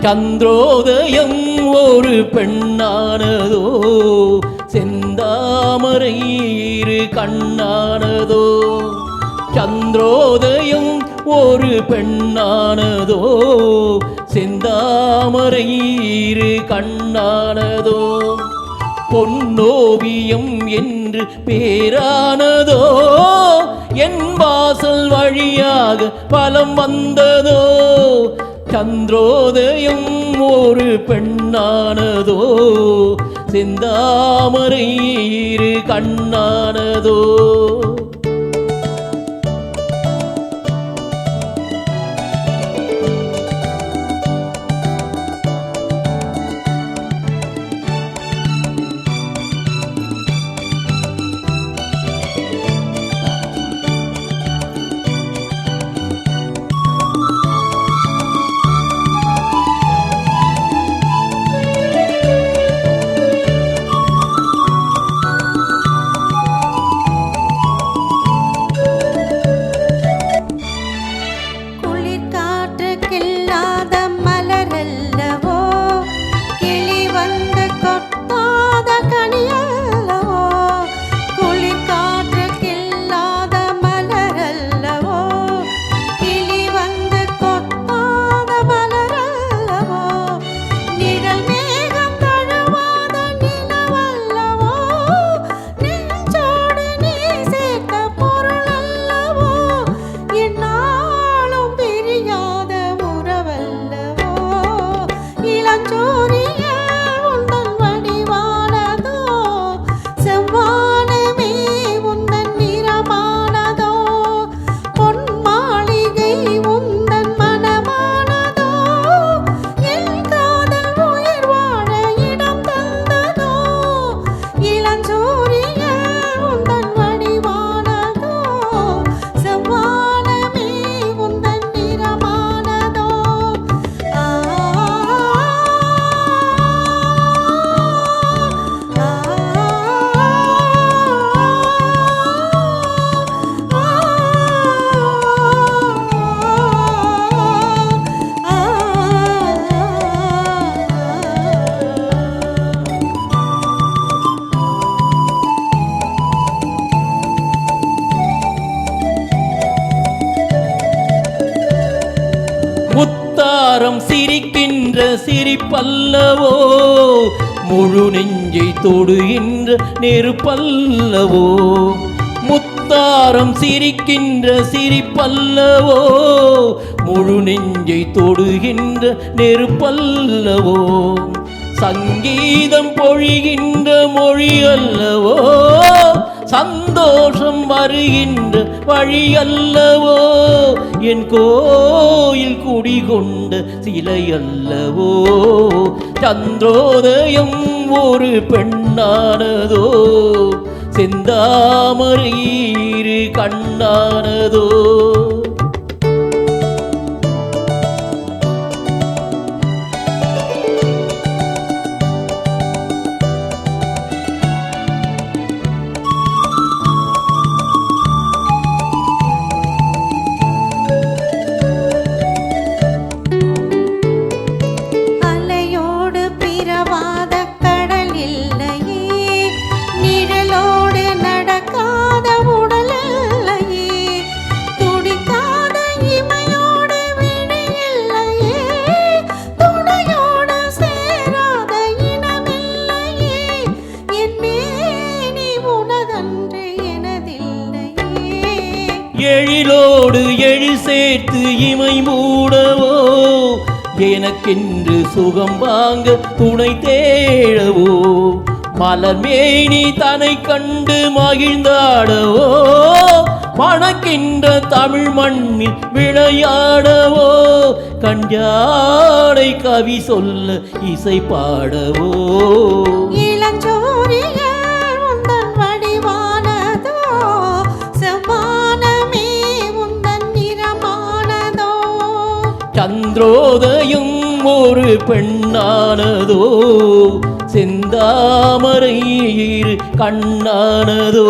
சந்திரோதயம் ஒரு பெண்ணானதோ, செந்தாமரை இரு கண்ணானதோ. சந்திரோதயம் ஒரு பெண்ணானதோ, செந்தாமரை இரு கண்ணானதோ. பொன்னோவியம் என்று பேரானதோ, என் வாசல் வழியாக பலம் வந்ததோ. சந்திரோதயம் ஒரு பெண்ணானதோ, செந்தாமரை இரு கண்ணானதோ. முத்தாரம் சிரிக்கின்ற சிரிப்பல்லவோ, முழு நெஞ்சை தொடுகின்ற நெருப்பல்லவோ. முத்தாரம் சிரிக்கின்ற சிரிப்பல்லவோ, முழு நெஞ்சை தொடுகின்ற நெருப்பல்லவோ. சங்கீதம் பொழிகின்ற மொழி அல்லவோ, சந்தோஷம் வருகின்ற வழி அல்லவோ. என் கோயில் குடிகொண்ட சிலை அல்லவோ. சந்திரோதயம் ஒரு பெண்ணானதோ, செந்தாமரை இரு கண்ணானதோ. எழிலோடு எழில் சேர்த்து இமை மூடவோ, எனக்கென்று சுகம் வாங்க துணை தேடவோ. மலர்மேனி தன்னை கண்டு மகிழ்ந்தாடவோ, மணக்கின்ற தமிழ் மண்ணில் விளையாடவோ. கஞ்சாடை கவி சொல்ல இசை பாடவோ. சந்திரோதயம் ஒரு பெண்ணானதோ, செந்தாமரை இரு கண்ணானதோ.